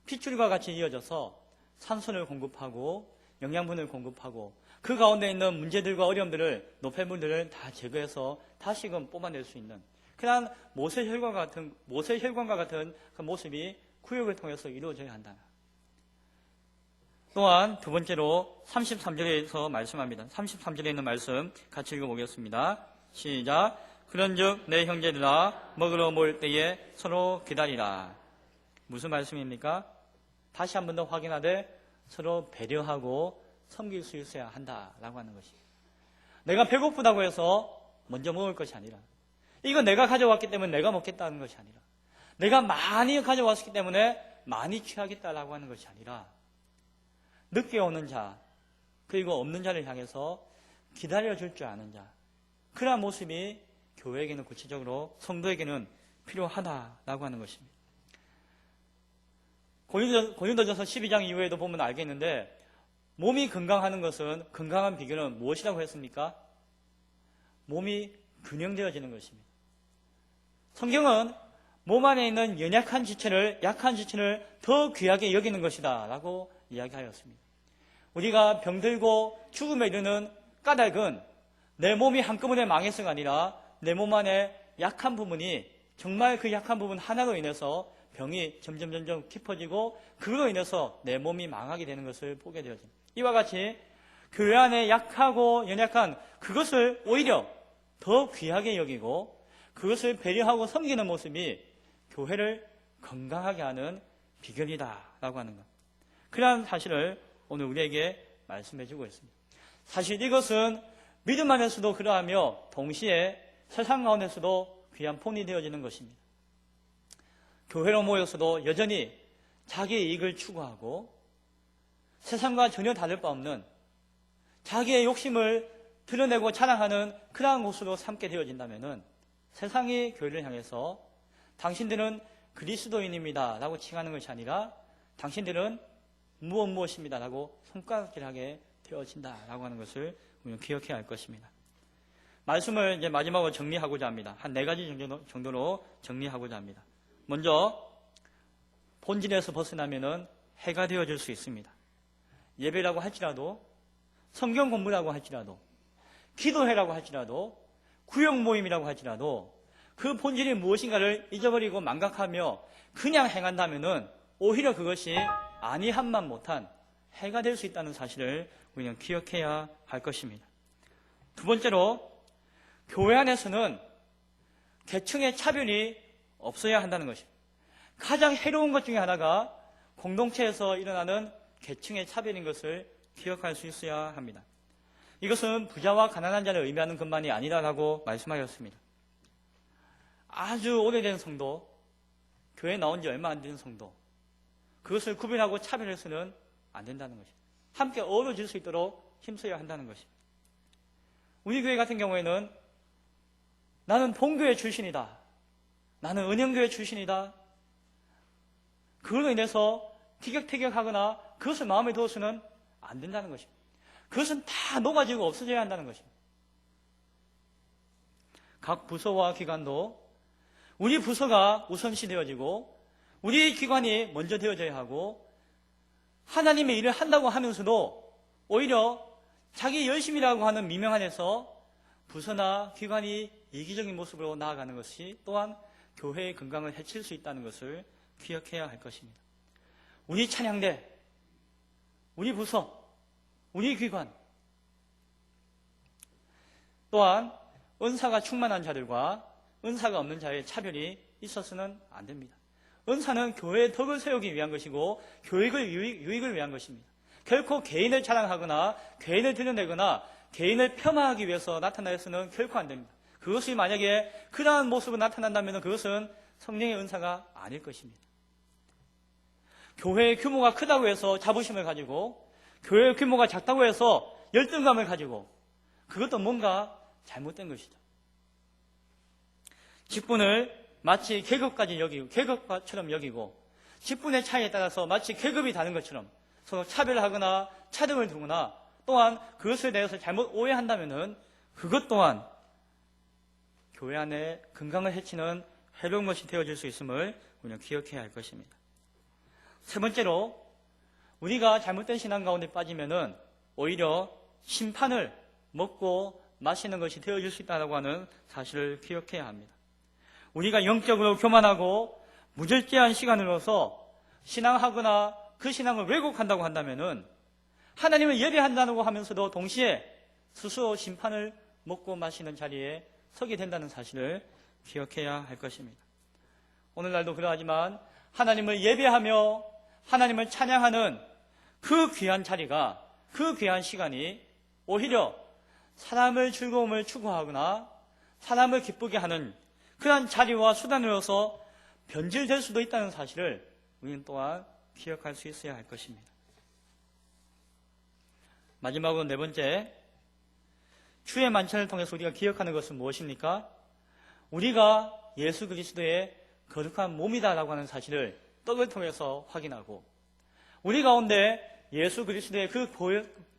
핏줄과 같이 이어져서 산소를 공급하고 영양분을 공급하고 그 가운데 있는 문제들과 어려움들을, 노폐물들을 다 제거해서 다시금 뽑아낼 수 있는 그런 모세 혈관과 같은 그 모습이 구역을 통해서 이루어져야 한다. 또한 두 번째로 33절에서 말씀합니다. 33절에 있는 말씀 같이 읽어보겠습니다. 시작. 그런즉 내 형제들아 먹으러 모일 때에 서로 기다리라. 무슨 말씀입니까? 다시 한 번 더 확인하되 서로 배려하고 섬길 수 있어야 한다라고 하는 것입니다. 내가 배고프다고 해서 먼저 먹을 것이 아니라, 이거 내가 가져왔기 때문에 내가 먹겠다는 것이 아니라, 내가 많이 가져왔기 때문에 많이 취하겠다라고 하는 것이 아니라, 늦게 오는 자 그리고 없는 자를 향해서 기다려줄 줄 아는 자, 그러한 모습이 교회에게는 구체적으로 성도에게는 필요하다라고 하는 것입니다. 고린도전서 12장 이후에도 보면 알겠는데, 몸이 건강하는 것은, 건강한 비결은 무엇이라고 했습니까? 몸이 균형되어지는 것입니다. 성경은 몸 안에 있는 약한 지체를 더 귀하게 여기는 것이다 라고 이야기하였습니다. 우리가 병들고 죽음에 이르는 까닭은 내 몸이 한꺼번에 망해서가 아니라 내 몸 안에 약한 부분이, 정말 그 약한 부분 하나로 인해서 병이 점점 깊어지고 그로 인해서 내 몸이 망하게 되는 것을 보게 되어집니다. 이와 같이 교회 안에 약하고 연약한 그것을 오히려 더 귀하게 여기고 그것을 배려하고 섬기는 모습이 교회를 건강하게 하는 비결이다라고 하는 것. 그러한 사실을 오늘 우리에게 말씀해 주고 있습니다. 사실 이것은 믿음 안에서도 그러하며 동시에 세상 가운데서도 귀한 본이 되어지는 것입니다. 교회로 모여서도 여전히 자기의 이익을 추구하고 세상과 전혀 다를 바 없는 자기의 욕심을 드러내고 자랑하는 그러한 곳으로 삼게 되어진다면 세상이 교회를 향해서 당신들은 그리스도인입니다 라고 칭하는 것이 아니라 당신들은 무엇입니다 라고 손가락질하게 되어진다라고 하는 것을 우리는 기억해야 할 것입니다. 말씀을 이제 마지막으로 정리하고자 합니다. 한 4가지 정도로 정리하고자 합니다. 먼저 본질에서 벗어나면은 해가 되어질 수 있습니다. 예배라고 할지라도 성경 공부라고 할지라도 기도회라고 할지라도 구역 모임이라고 할지라도 그 본질이 무엇인가를 잊어버리고 망각하며 그냥 행한다면은 오히려 그것이 아니함만 못한 해가 될 수 있다는 사실을 우리는 기억해야 할 것입니다. 두 번째로 교회 안에서는 계층의 차별이 없어야 한다는 것입니다. 가장 해로운 것 중에 하나가 공동체에서 일어나는 계층의 차별인 것을 기억할 수 있어야 합니다. 이것은 부자와 가난한 자를 의미하는 것만이 아니라고 말씀하셨습니다. 아주 오래된 성도, 교회에 나온 지 얼마 안 된 성도, 그것을 구별하고 차별해서는 안 된다는 것입니다. 함께 어우러질 수 있도록 힘써야 한다는 것입니다. 우리 교회 같은 경우에는 나는 본교회 출신이다, 나는 은영교회 출신이다, 그걸로 인해서 티격태격하거나 그것을 마음에 두어서는 안 된다는 것입니다. 그것은 다 녹아지고 없어져야 한다는 것입니다. 각 부서와 기관도 우리 부서가 우선시 되어지고 우리 기관이 먼저 되어져야 하고 하나님의 일을 한다고 하면서도 오히려 자기 열심이라고 하는 미명 안에서 부서나 기관이 이기적인 모습으로 나아가는 것이 또한 교회의 건강을 해칠 수 있다는 것을 기억해야 할 것입니다. 우리 찬양대, 우리 부서, 우리 기관, 또한 은사가 충만한 자들과 은사가 없는 자의 차별이 있어서는 안 됩니다. 은사는 교회의 덕을 세우기 위한 것이고 교육을 유익을 위한 것입니다. 결코 개인을 자랑하거나 개인을 드러내거나 개인을 폄하하기 위해서 나타나서는 결코 안 됩니다. 그것이 만약에 그러한 모습으로 나타난다면 그것은 성령의 은사가 아닐 것입니다. 교회의 규모가 크다고 해서 자부심을 가지고 교회의 규모가 작다고 해서 열등감을 가지고 그것도 뭔가 잘못된 것이죠. 직분을 마치 계급처럼 여기고 직분의 차이에 따라서 마치 계급이 다른 것처럼 서로 차별하거나 차등을 두거나 또한 그것에 대해서 잘못 오해한다면 그것 또한 교회 안에 건강을 해치는 해로운 것이 되어질 수 있음을 우리는 기억해야 할 것입니다. 세 번째로 우리가 잘못된 신앙 가운데 빠지면은 오히려 심판을 먹고 마시는 것이 되어질 수 있다고 하는 사실을 기억해야 합니다. 우리가 영적으로 교만하고 무절제한 시간으로서 신앙하거나 그 신앙을 왜곡한다고 한다면은 하나님을 예배한다고 하면서도 동시에 스스로 심판을 먹고 마시는 자리에 서게 된다는 사실을 기억해야 할 것입니다. 오늘날도 그러하지만 하나님을 예배하며 하나님을 찬양하는 그 귀한 자리가, 그 귀한 시간이 오히려 사람의 즐거움을 추구하거나 사람을 기쁘게 하는 그러한 자리와 수단으로서 변질될 수도 있다는 사실을 우리는 또한 기억할 수 있어야 할 것입니다. 마지막으로 네 번째, 주의 만찬을 통해서 우리가 기억하는 것은 무엇입니까? 우리가 예수 그리스도의 거룩한 몸이다라고 하는 사실을 떡을 통해서 확인하고 우리 가운데 예수 그리스도의 그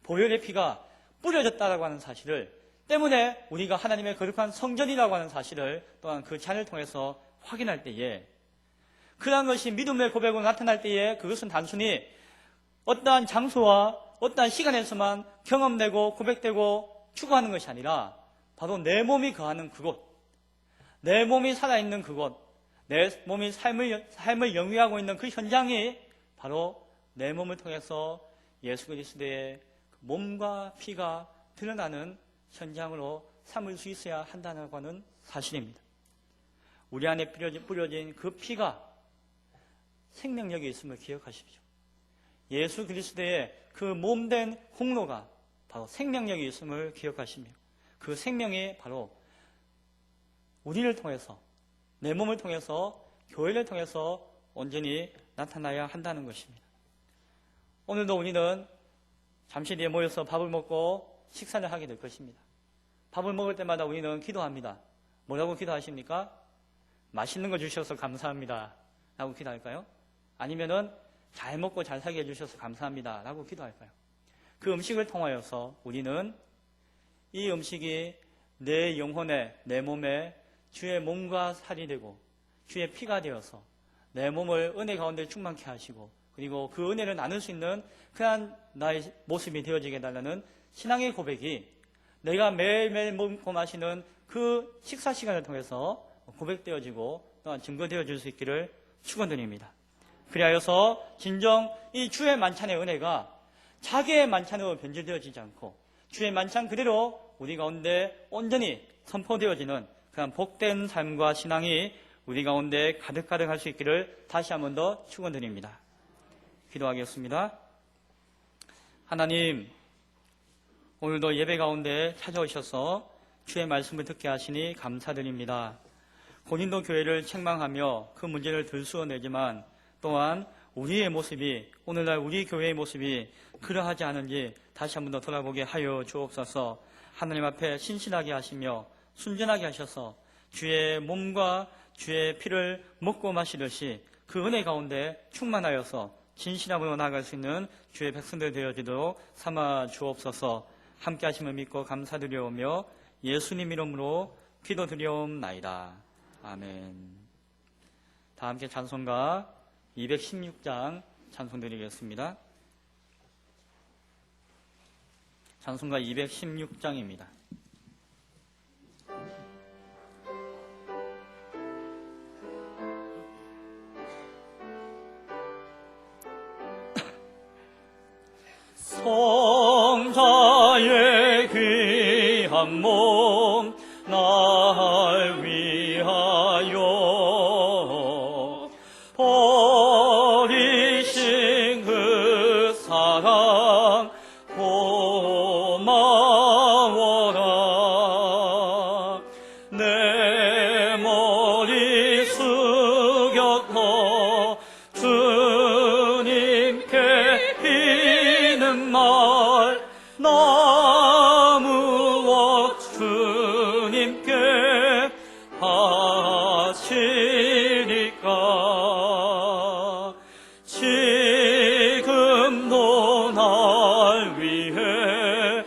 보혈의 피가 뿌려졌다라고 하는 사실을 때문에 우리가 하나님의 거룩한 성전이라고 하는 사실을 또한 그 잔을 통해서 확인할 때에 그러한 것이 믿음의 고백으로 나타날 때에 그것은 단순히 어떠한 장소와 어떠한 시간에서만 경험되고 고백되고 추구하는 것이 아니라 바로 내 몸이 거하는 그곳, 내 몸이 살아있는 그곳, 내 몸이 삶을 영위하고 있는 그 현장이 바로 내 몸을 통해서 예수 그리스도의 몸과 피가 드러나는 현장으로 삼을 수 있어야 한다고 하는 사실입니다. 우리 안에 뿌려진 그 피가 생명력이 있음을 기억하십시오. 예수 그리스도의 그 몸된 홍로가 바로 생명력이 있음을 기억하십니다. 그 생명이 바로 우리를 통해서, 내 몸을 통해서, 교회를 통해서 온전히 나타나야 한다는 것입니다. 오늘도 우리는 잠시 뒤에 모여서 밥을 먹고 식사를 하게 될 것입니다. 밥을 먹을 때마다 우리는 기도합니다. 뭐라고 기도하십니까? 맛있는 거 주셔서 감사합니다 라고 기도할까요? 아니면은 잘 먹고 잘 살게 해주셔서 감사합니다 라고 기도할까요? 그 음식을 통하여서 우리는 이 음식이 내 영혼에, 내 몸에 주의 몸과 살이 되고 주의 피가 되어서 내 몸을 은혜 가운데 충만케 하시고, 그리고 그 은혜를 나눌 수 있는 그러한 나의 모습이 되어지게 해달라는 신앙의 고백이 내가 매일매일 먹고 마시는 그 식사 시간을 통해서 고백되어지고 또한 증거되어질 수 있기를 축원드립니다. 그리하여서 진정 이 주의 만찬의 은혜가 자기의 만찬으로 변질되어지지 않고 주의 만찬 그대로 우리 가운데 온전히 선포되어지는 그런 복된 삶과 신앙이 우리 가운데 가득가득 할 수 있기를 다시 한 번 더 축원드립니다. 기도하겠습니다. 하나님, 오늘도 예배 가운데 찾아오셔서 주의 말씀을 듣게 하시니 감사드립니다. 고린도 교회를 책망하며 그 문제를 들쑤어내지만 또한 우리의 모습이, 오늘날 우리 교회의 모습이 그러하지 않은지 다시 한 번 더 돌아보게 하여 주옵소서. 하나님 앞에 신실하게 하시며 순전하게 하셔서 주의 몸과 주의 피를 먹고 마시듯이 그 은혜 가운데 충만하여서 진실함으로 나아갈 수 있는 주의 백성들 되어지도록 삼아 주옵소서. 함께 하심을 믿고 감사드리오며 예수님 이름으로 기도드리옵나이다. 아멘. 다 함께 찬송가 216장 찬송 드리겠습니다. 찬송가 216장입니다. 성자의 귀한 몸 날 위하여 버리신 그 사랑 고마워라. 내 머리 숙여서 주님께 비는 말 나무어 주님께 하시리까. 지금도 날 위해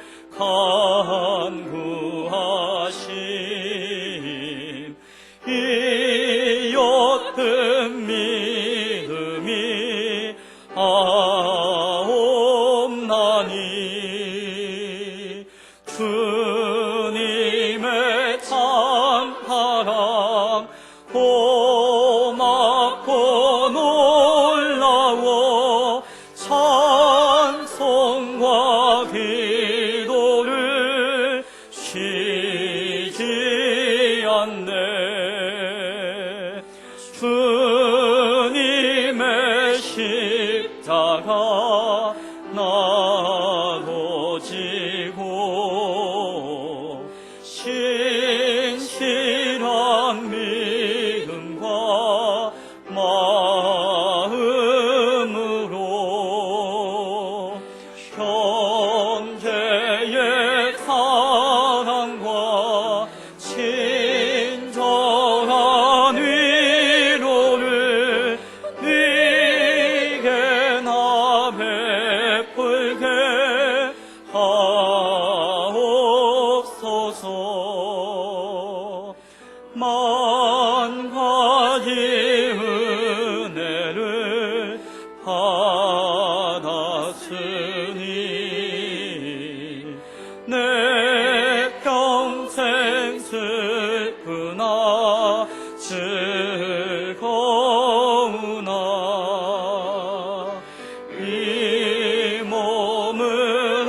간구하심 이 옅은 믿음이 하옵나니. 주님의 참 사랑 고맙고 놀라워 찬송과 기도를 쉬지 않네. 주님의 십자가 나도 지고 신실한 믿음과 마음으로 형제의 사랑과 친절한 위로를 네게 나 베풀게 하옵소서. 만 가지 은혜를 받았으니 내 평생 슬프나 즐거우나 이 몸을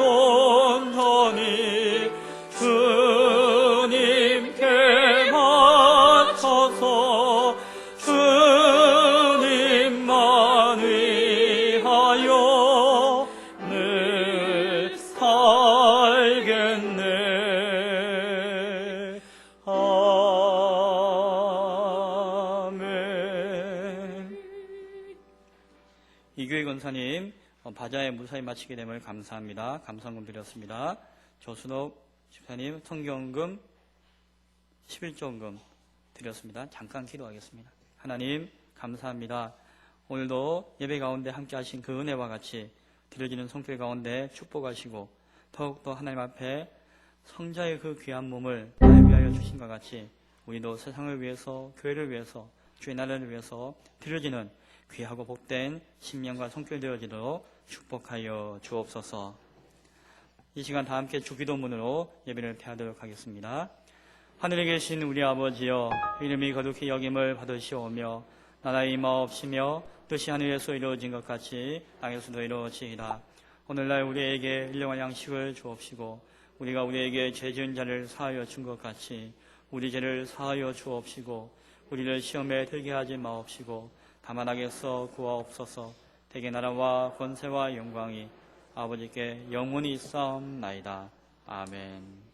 온전히 주님께 바쳐서 주님만 위하여 늘 살겠네. 권사님 바자회 무사히 마치게 됨을 감사합니다. 감사금 드렸습니다. 조순옥 집사님 성경금 11조금 드렸습니다. 잠깐 기도하겠습니다. 하나님 감사합니다. 오늘도 예배 가운데 함께 하신 그 은혜와 같이 드려지는 성필 가운데 축복하시고 더욱더 하나님 앞에 성자의 그 귀한 몸을 나를 위하여 주신 것 같이 우리도 세상을 위해서 교회를 위해서 주의 나라를 위해서 드려지는 귀하고 복된 신명과 성필 되어지도록 축복하여 주옵소서. 이 시간 다 함께 주기도문으로 예배를 폐하도록 하겠습니다. 하늘에 계신 우리 아버지여, 이름이 거룩히 여김을 받으시오며 나라의 임하옵시며 뜻이 하늘에서 이루어진 것 같이 땅에서도 이루어지이다. 오늘날 우리에게 일용할 양식을 주옵시고 우리가 우리에게 죄 지은 자를 사하여 준 것 같이 우리 죄를 사하여 주옵시고 우리를 시험에 들게 하지 마옵시고 다만 악에서 구하옵소서. 대개 나라와 권세와 영광이 아버지께 영원히 있사옵나이다. 아멘.